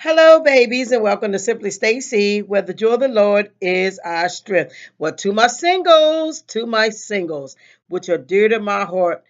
Hello, babies, and welcome to Simply Stacy, where the joy of the Lord is our strength. Well, to my singles, which are dear to my heart,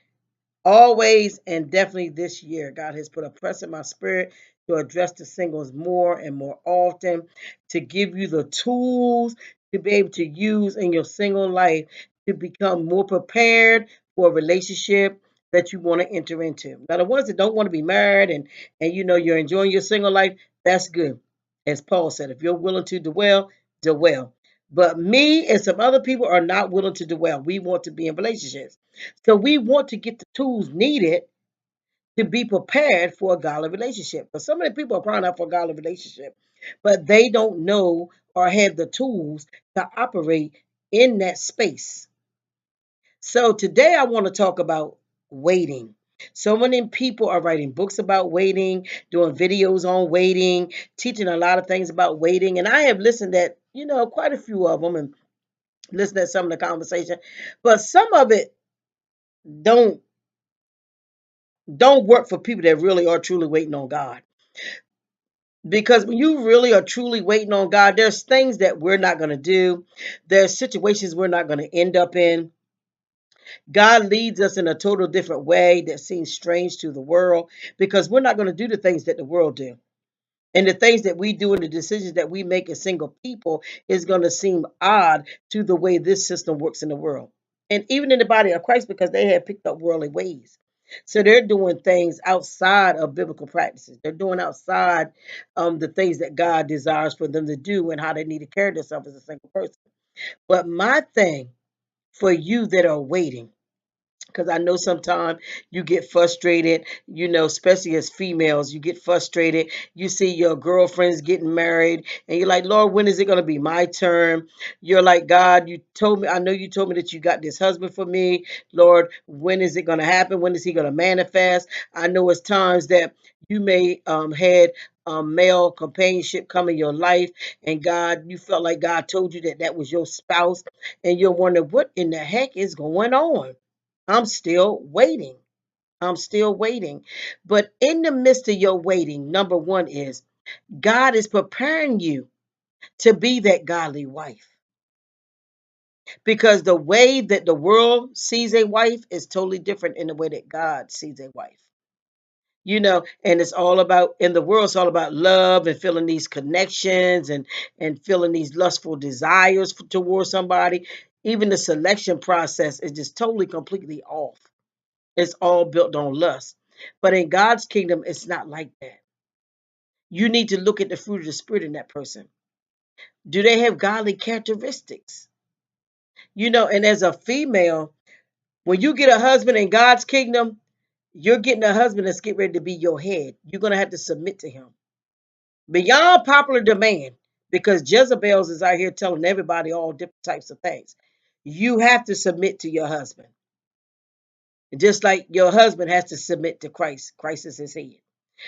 always and definitely this year, God has put a press in my spirit to address the singles more and more often, to give you the tools to be able to use in your single life to become more prepared for a relationship that you want to enter into. Now, the ones that don't want to be married and you're enjoying your single life, that's good. As Paul said, if you're willing to dwell, dwell. But me and some other people are not willing to dwell. We want to be in relationships. So we want to get the tools needed to be prepared for a godly relationship. But so many people are crying out for a godly relationship, but they don't know or have the tools to operate in that space. So today I want to talk about waiting. So many people are writing books about waiting, doing videos on waiting, teaching a lot of things about waiting. And I have listened at, quite a few of them and listened at some of the conversation. But some of it don't don't work for people that really are truly waiting on God. Because when you really are truly waiting on God, there's things that we're not going to do. There's situations we're not going to end up in. God leads us in a total different way that seems strange to the world because we're not going to do the things that the world do. And the things that we do and the decisions that we make as single people is going to seem odd to the way this system works in the world. And even in the body of Christ, because they have picked up worldly ways. So they're doing things outside of biblical practices. They're doing outside the things that God desires for them to do and how they need to carry themselves as a single person. But my thing for you that are waiting, because I know sometimes you get frustrated, especially as females, you get frustrated. You see your girlfriends getting married, and you're like, Lord, when is it going to be my turn? You're like, God, I know you told me that you got this husband for me. Lord, when is it going to happen? When is he going to manifest? I know it's times that you may had male companionship come in your life, and God, you felt like God told you that that was your spouse, and you're wondering what in the heck is going on. I'm still waiting. I'm still waiting. But in the midst of your waiting, number one is God is preparing you to be that godly wife. Because the way that the world sees a wife is totally different in the way that God sees a wife. And it's all about, in the world, it's all about love and feeling these connections and feeling these lustful desires towards somebody. Even the selection process is just totally, completely off. It's all built on lust. But in God's kingdom, it's not like that. You need to look at the fruit of the Spirit in that person. Do they have godly characteristics? And as a female, when you get a husband in God's kingdom, you're getting a husband that's getting ready to be your head. You're going to have to submit to him beyond popular demand because Jezebel's is out here telling everybody all different types of things. You have to submit to your husband. Just like your husband has to submit to Christ. Christ is his head.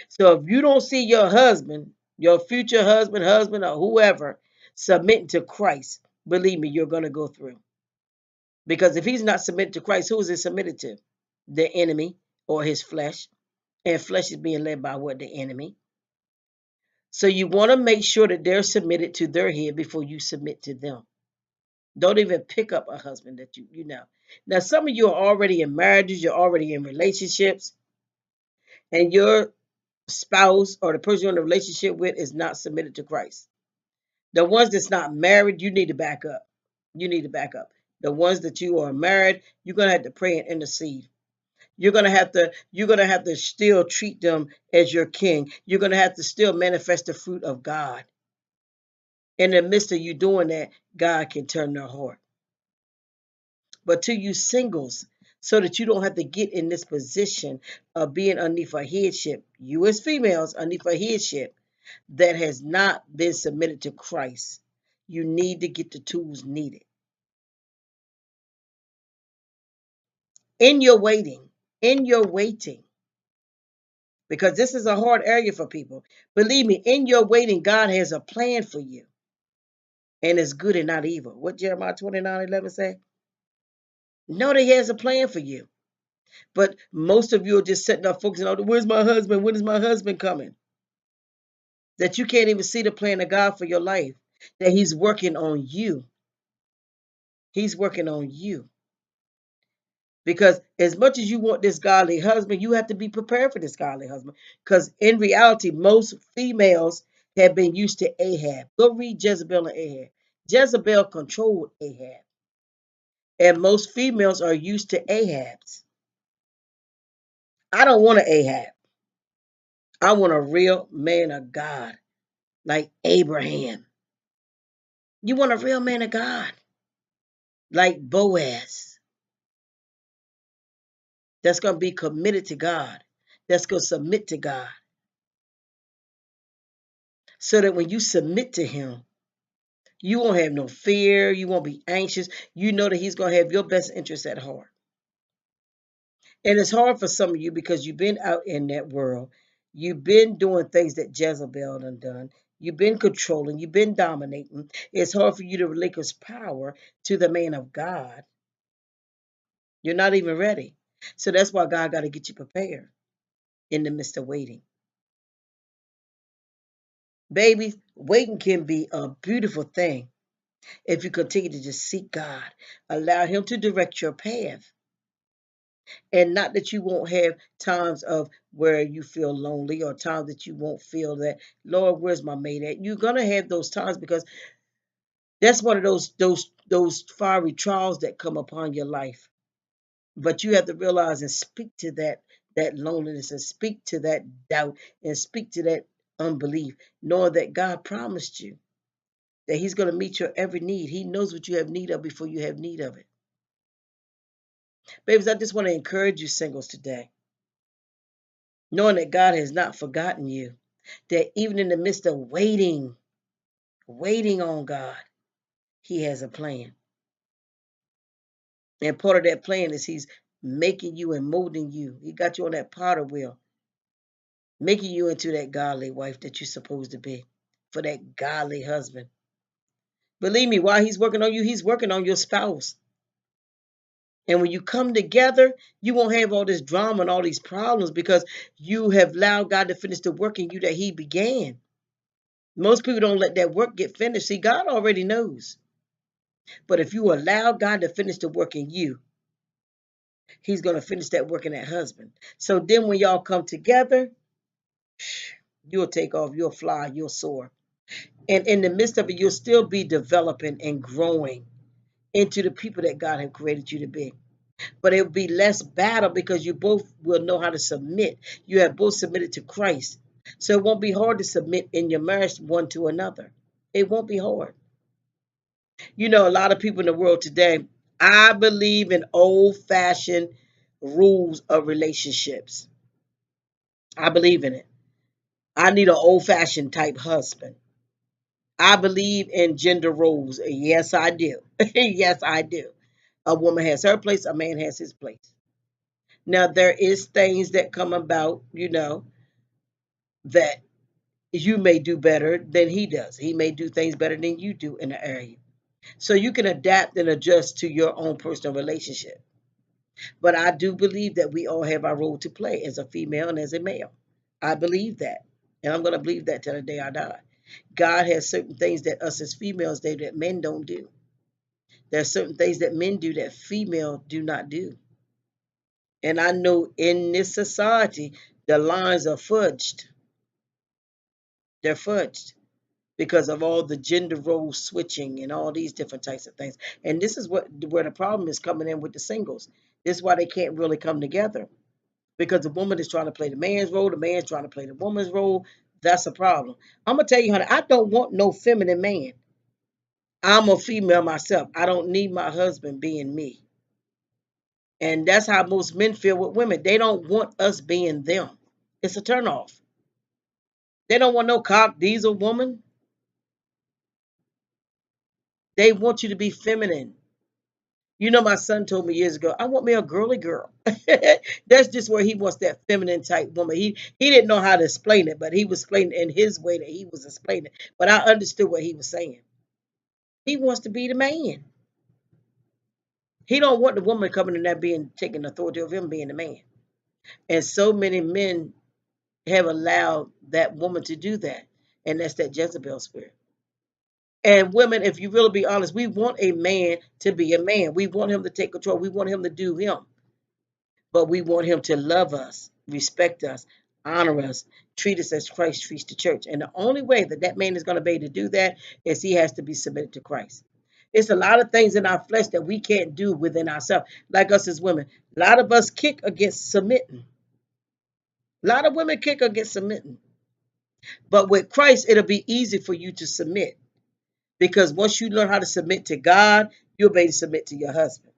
So if you don't see your husband, your future husband, or whoever submitting to Christ, believe me, you're going to go through. Because if he's not submitted to Christ, who is he submitted to? The enemy or his flesh. And flesh is being led by what? The enemy. So you want to make sure that they're submitted to their head before you submit to them. Don't even pick up a husband that you know. Now, some of you are already in marriages, you're already in relationships, and your spouse or the person you're in a relationship with is not submitted to Christ. The ones that's not married, you need to back up. You need to back up. The ones that you are married, you're gonna have to pray and intercede. You're gonna have to still treat them as your king. You're gonna have to still manifest the fruit of God. In the midst of you doing that, God can turn their heart. But to you singles, so that you don't have to get in this position of being underneath a headship, you as females underneath a headship that has not been submitted to Christ, you need to get the tools needed. In your waiting, in your waiting, because this is a hard area for people. Believe me, in your waiting, God has a plan for you, and it's good and not evil. What Jeremiah 29:11 say? No, that he has a plan for you. But most of you are just sitting up focusing on, where's my husband? When is my husband coming? that you can't even see the plan of God for your life, that he's working on you. He's working on you. Because as much as you want this godly husband, you have to be prepared for this godly husband. Because in reality, most females have been used to Ahab. Go read Jezebel and Ahab. Jezebel controlled Ahab. And most females are used to Ahabs. I don't want an Ahab. I want a real man of God, like Abraham. You want a real man of God, like Boaz, that's going to be committed to God, that's going to submit to God, so that when you submit to him, you won't have no fear, you won't be anxious. You know that he's going to have your best interests at heart. And it's hard for some of you because you've been out in that world. You've been doing things that Jezebel done. You've been controlling. You've been dominating. It's hard for you to relinquish power to the man of God. You're not even ready. So that's why God got to get you prepared in the midst of waiting. Babies, waiting can be a beautiful thing if you continue to just seek God. Allow him to direct your path. And not that you won't have times of where you feel lonely or times that you won't feel that, Lord, where's my mate at? You're gonna have those times because that's one of those fiery trials that come upon your life. But you have to realize and speak to that loneliness and speak to that doubt and speak to that unbelief, knowing that God promised you that he's going to meet your every need. He knows what you have need of before you have need of it. Babies, I just want to encourage you singles today, knowing that God has not forgotten you, that even in the midst of waiting on God, he has a plan. And part of that plan is he's making you and molding you. He got you on that potter wheel, making you into that godly wife that you're supposed to be, for that godly husband. Believe me, while he's working on you, he's working on your spouse. And when you come together, you won't have all this drama and all these problems because you have allowed God to finish the work in you that he began. Most people don't let that work get finished. See, God already knows. But if you allow God to finish the work in you, he's going to finish that work in that husband. So then when y'all come together, you'll take off, you'll fly, you'll soar. And in the midst of it, you'll still be developing and growing into the people that God has created you to be. But it will be less battle because you both will know how to submit. You have both submitted to Christ. So it won't be hard to submit in your marriage one to another. It won't be hard. You know, a lot of people in the world today, I believe in old-fashioned rules of relationships. I believe in it. I need an old-fashioned type husband. I believe in gender roles. Yes, I do. Yes, I do. A woman has her place, a man has his place. Now, there is things that come about, that you may do better than he does. He may do things better than you do in the area. So you can adapt and adjust to your own personal relationship. But I do believe that we all have our role to play as a female and as a male. I believe that. And I'm going to believe that till the day I die. God has certain things that us as females do that men don't do. There are certain things that men do that female do not do. And I know in this society, the lines are fudged. They're fudged because of all the gender role switching and all these different types of things. And this is where the problem is coming in with the singles. This is why they can't really come together. Because the woman is trying to play the man's role, the man's trying to play the woman's role. That's a problem. I'm going to tell you, honey, I don't want no feminine man. I'm a female myself. I don't need my husband being me. And that's how most men feel with women. They don't want us being them. It's a turnoff. They don't want no cock diesel woman. They want you to be feminine. You know, my son told me years ago, I want me a girly girl. That's just where he wants that feminine type woman. He didn't know how to explain it, but he was explaining it in his way that he was explaining it. But I understood what he was saying. He wants to be the man. He don't want the woman coming in there being taking authority of him being the man. And so many men have allowed that woman to do that. And that's that Jezebel spirit. And women, if you really be honest, we want a man to be a man. We want him to take control. We want him to do him. But we want him to love us, respect us, honor us, treat us as Christ treats the church. And the only way that that man is going to be able to do that is he has to be submitted to Christ. It's a lot of things in our flesh that we can't do within ourselves, like us as women. A lot of us kick against submitting. A lot of women kick against submitting. But with Christ, it'll be easy for you to submit. Because once you learn how to submit to God, you'll be able to submit to your husband.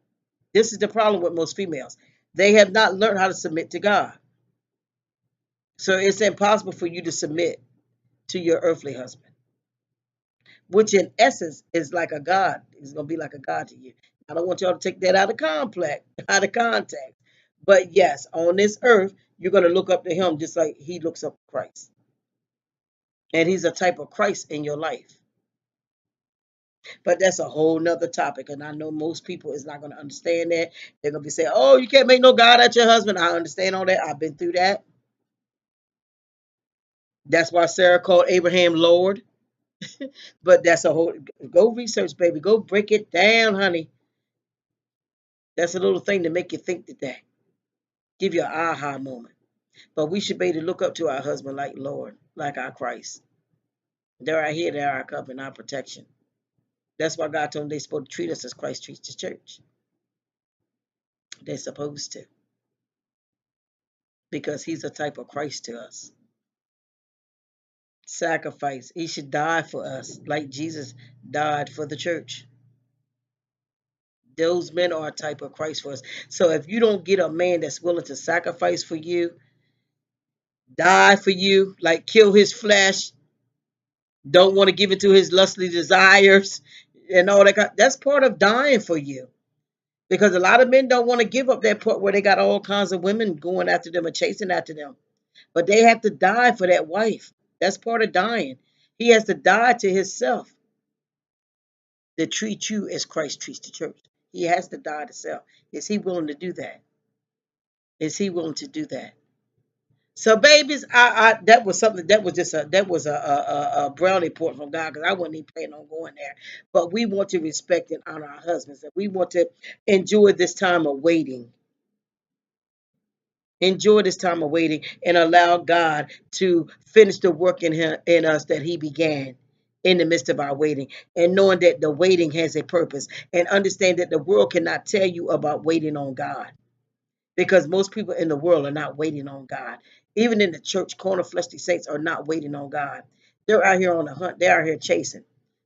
This is the problem with most females. They have not learned how to submit to God. So it's impossible for you to submit to your earthly husband, which in essence is like a God. It's going to be like a God to you. I don't want y'all to take that out of out of context. But yes, on this earth, you're going to look up to him just like he looks up to Christ. And he's a type of Christ in your life. But that's a whole nother topic. And I know most people is not going to understand that. They're going to be saying, oh, you can't make no God at your husband. I understand all that. I've been through that. That's why Sarah called Abraham Lord. But that's a whole, go research, baby. Go break it down, honey. That's a little thing to make you think that. Give you an aha moment. But we should be able to look up to our husband like Lord, like our Christ. They're right here. They're our covering, our protection. That's why God told them they're supposed to treat us as Christ treats the church. They're supposed to. Because he's a type of Christ to us. Sacrifice. He should die for us like Jesus died for the church. Those men are a type of Christ for us. So if you don't get a man that's willing to sacrifice for you, die for you, like kill his flesh, don't want to give it to his lustly desires and all that, that's part of dying for you. Because a lot of men don't want to give up that part where they got all kinds of women going after them and chasing after them. But they have to die for that wife. That's part of dying. He has to die to himself to treat you as Christ treats the church. He has to die to self. Is he willing to do that? Is he willing to do that? So, babies, that was something that was just a brownie point from God because I wasn't even planning on going there. But we want to respect and honor our husbands, and we want to enjoy this time of waiting. Enjoy this time of waiting and allow God to finish the work in us that He began in the midst of our waiting, and knowing that the waiting has a purpose, and understand that the world cannot tell you about waiting on God. Because most people in the world are not waiting on God. Even in the church, corner fleshly saints are not waiting on God. They're out here on the hunt. They're out here chasing,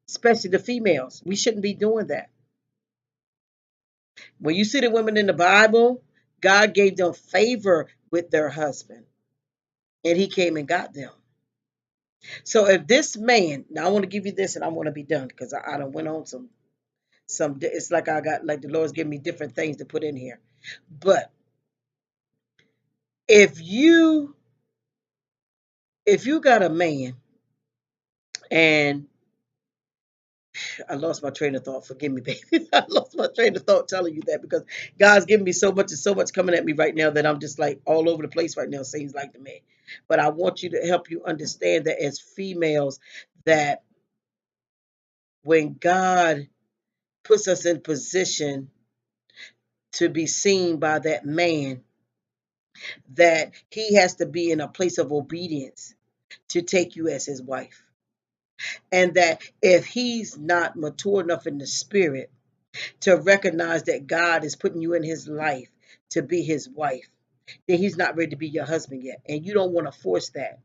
especially the females. We shouldn't be doing that. When you see the women in the Bible, God gave them favor with their husband, and he came and got them. So if this man, now I want to give you this, and I want to be done because I done went on some. It's like I got like the Lord's giving me different things to put in here, but if you got a man, and I lost my train of thought. Forgive me, baby. I lost my train of thought telling you that because God's giving me so much and so much coming at me right now that I'm just like all over the place right now, seems like to me. But I want you to help you understand that as females, that when God puts us in position to be seen by that man, that he has to be in a place of obedience to take you as his wife. And that if he's not mature enough in the spirit to recognize that God is putting you in his life to be his wife, then he's not ready to be your husband yet. And you don't want to force that.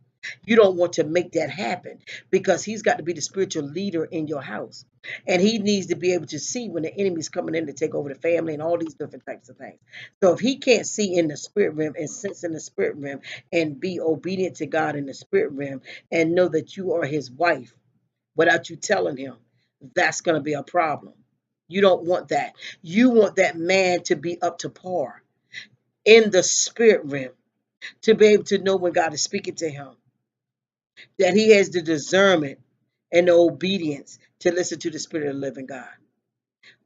You don't want to make that happen because he's got to be the spiritual leader in your house. And he needs to be able to see when the enemy's coming in to take over the family and all these different types of things. So if he can't see in the spirit realm and sense in the spirit realm and be obedient to God in the spirit realm and know that you are his wife without you telling him, that's going to be a problem. You don't want that. You want that man to be up to par in the spirit realm, to be able to know when God is speaking to him, that he has the discernment and the obedience to listen to the Spirit of the living God.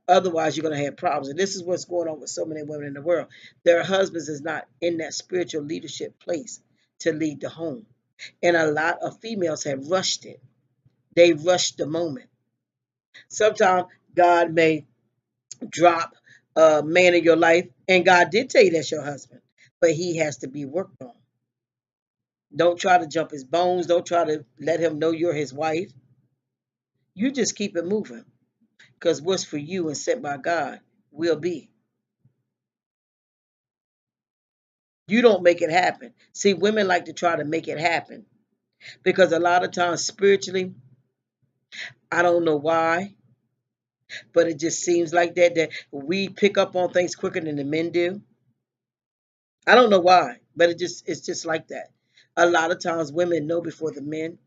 Otherwise, you're going to have problems. And this is what's going on with so many women in the world. Their husbands is not in that spiritual leadership place to lead the home. And a lot of females have rushed it. They rushed the moment. Sometimes God may drop a man in your life, and God did tell you that's your husband, but he has to be worked on. Don't try to jump his bones. Don't try to let him know you're his wife. You just keep it moving, because what's for you and sent by God will be. You don't make it happen. See, women like to try to make it happen because a lot of times spiritually, I don't know why, but it just seems like that we pick up on things quicker than the men do. I don't know why, but it's just like that. A lot of times women know before the men,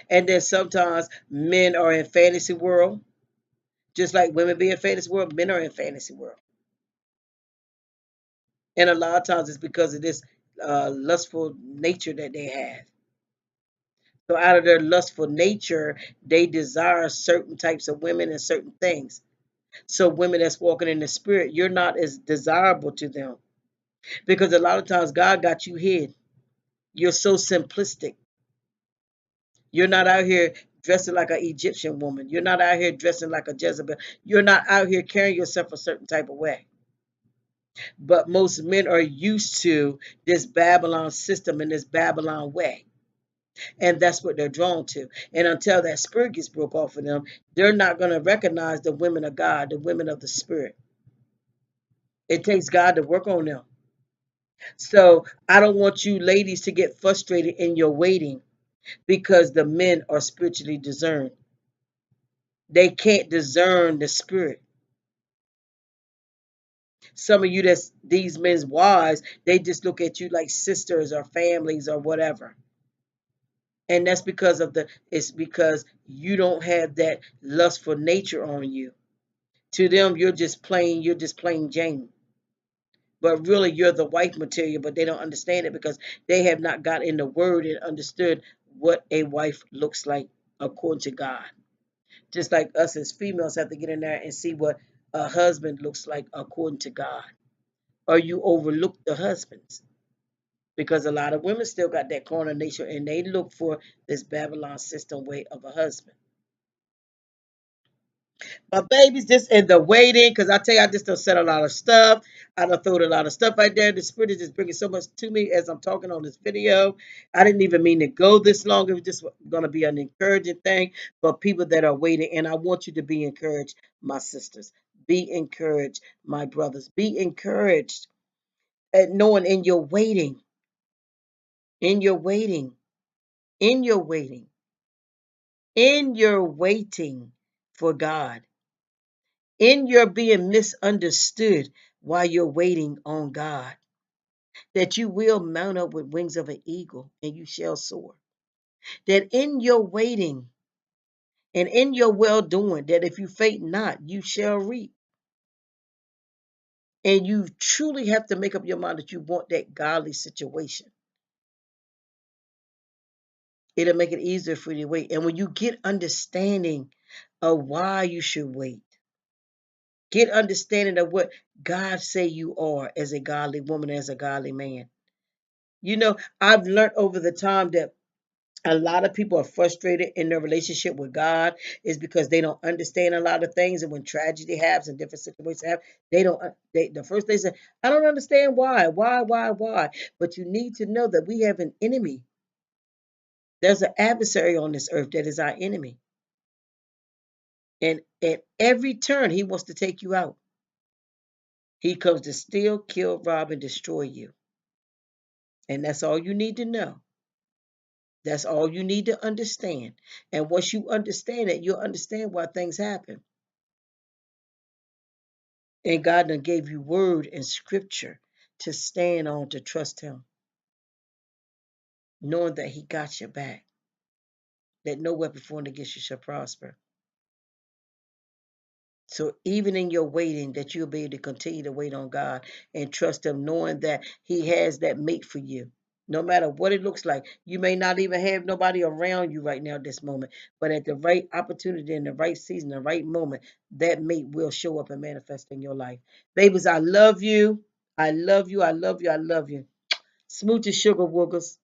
and then sometimes men are in fantasy world, just like women be in fantasy world. Men are in fantasy world, and a lot of times it's because of this lustful nature that they have. So out of their lustful nature, they desire certain types of women and certain things. So women that's walking in the spirit, you're not as desirable to them because a lot of times God got you hid. You're so simplistic. You're not out here dressing like an Egyptian woman. You're not out here dressing like a Jezebel. You're not out here carrying yourself a certain type of way. But most men are used to this Babylon system and this Babylon way. And that's what they're drawn to. And until that spirit gets broke off of them, they're not going to recognize the women of God, the women of the spirit. It takes God to work on them. So I don't want you ladies to get frustrated in your waiting because the men are spiritually discerned. They can't discern the spirit. Some of you that's these men's wives, they just look at you like sisters or families or whatever. And that's because of it's because you don't have that lustful nature on you. To them, you're just plain Jane. But really, you're the wife material, but they don't understand it because they have not got in the word and understood what a wife looks like according to God. Just like us as females have to get in there and see what a husband looks like according to God. Or you overlook the husbands because a lot of women still got that carnal nature and they look for this Babylon system way of a husband. My baby's just in the waiting because I tell you, I just don't said a lot of stuff. I done thrown a lot of stuff right there. The spirit is just bringing so much to me as I'm talking on this video. I didn't even mean to go this long. It was just going to be an encouraging thing for people that are waiting. And I want you to be encouraged, my sisters. Be encouraged, my brothers. Be encouraged at knowing in your waiting, in your waiting, in your waiting, in your waiting for God. In your being misunderstood while you're waiting on God, that you will mount up with wings of an eagle and you shall soar. That in your waiting and in your well doing, that if you faint not, you shall reap. And you truly have to make up your mind that you want that godly situation. It'll make it easier for you to wait. And when you get understanding of why you should wait, get understanding of what God say you are as a godly woman, as a godly man. You know, I've learned over the time that a lot of people are frustrated in their relationship with God is because they don't understand a lot of things. And when tragedy happens and different situations happen, they don't, the first they say, I don't understand why. But you need to know that we have an enemy. There's an adversary on this earth that is our enemy. And at every turn, he wants to take you out. He comes to steal, kill, rob, and destroy you. And that's all you need to know. That's all you need to understand. And once you understand it, you'll understand why things happen. And God done gave you word and scripture to stand on, to trust him, knowing that he got your back, that no weapon formed against you shall prosper. So even in your waiting, that you'll be able to continue to wait on God and trust him, knowing that he has that mate for you. No matter what it looks like, you may not even have nobody around you right now at this moment, but at the right opportunity, in the right season, the right moment, that mate will show up and manifest in your life. Babies, I love you. I love you. I love you. I love you. Smooches, sugar woogers.